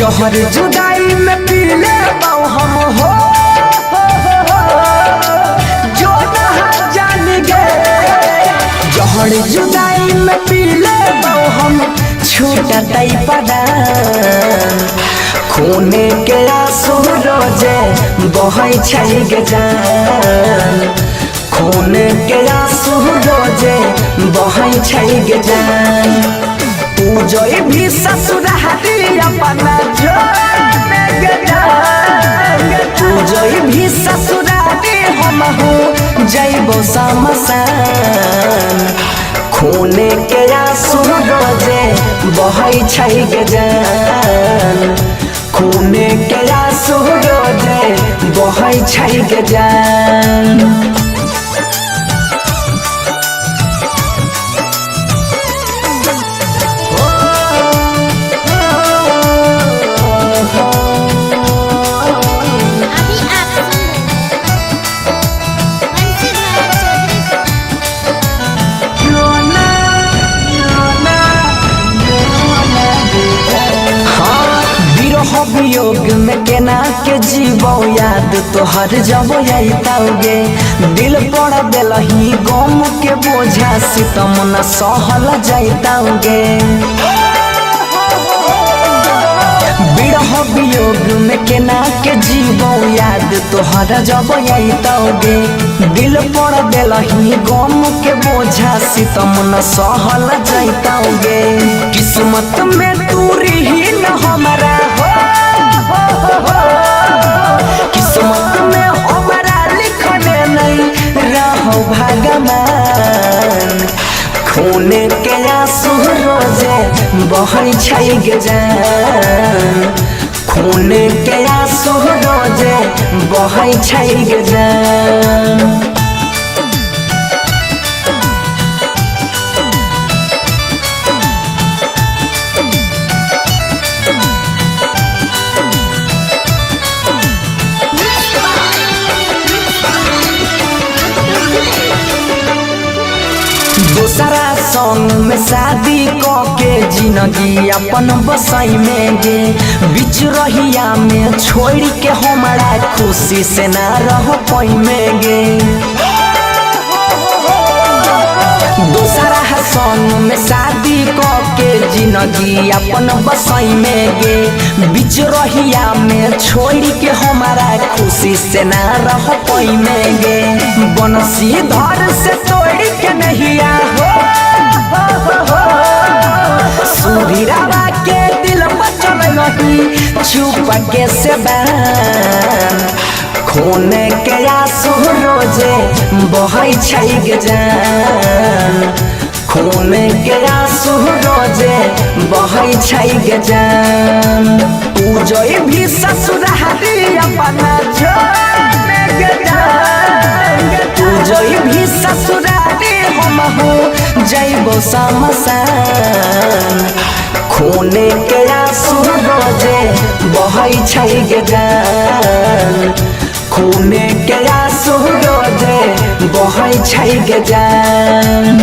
जहर जुदाई में पीले बाऊ हम हो जो नहा जान गए। जहर जुदाई में पीले बाऊ हम छूटा तई पड़ा खूने के आंसू रोजे बहै छै गे जान। खूने के आंसू रोजे बहै छै गे जान। तू जोई भी ससुरारी अपना जोने गे जान। तू जोई भी ससुरारी हम हो जइबो समसान। खूने के आंसू रोजे बहै छै गे जान। खूने के आंसू रोजे बहै छै गे जान। वियोग में केना के जीवो याद तोहर जब आइताओगे। दिल पड़ देलही गम के बोझा सितम न सहल जाइताओगे। बिरह वियोग में केना के जीवो याद तोहर जब आइताओगे। दिल पड़ देलही गम के बोझा सितम न सहल जाइताओगे। किस्मत में तू रही न हमारा किस्मत में हमारा लिखने नहीं रहो भगवान। खूने के आंसू रोजे बहै छै गे जान। खूने के आंसू रोजे बहै छै गे जान। दूसरा संग में शादी के जिंदगी अपन बसाई में गे। बीच रहिया में छोड़ के हमारा खुशी से ना रह पाई में गे। दूसरा संग में शादी के जिंदगी अपन बसाई में गे। बीच रहिया में छोड़ के हमारा खुशी से ना रह पाई में गे। बनसी धर से तोड़ के नहीं सुधीरावा के दिल बचल नहीं चुप के से बैन। खूने के आंसू रोजे बहै छै गे जान। खूने के आंसू रोजे बहै छै गे जान। तू जोई भी ससुरारी अपना जोने गे जान। तू जोई भी ससुरारी हम हो जइबो समसान। खूने के आंसू रोजे बहै छै गे जान। खूने के आंसू रोजे बहै छै गे जान।